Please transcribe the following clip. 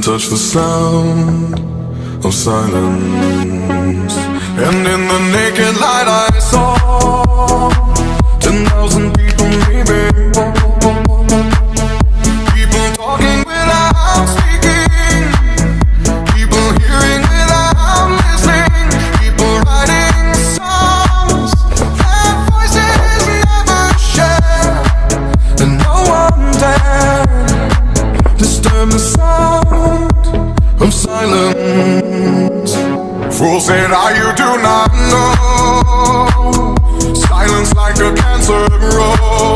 touch the sound of silence, and in the naked light I saw 10,000 people, maybe. People talking without speaking, people hearing without listening, people writing songs that voices never share, and no one dared disturb the sound of silence. Fools said, you do not know. Silence like a cancer grows.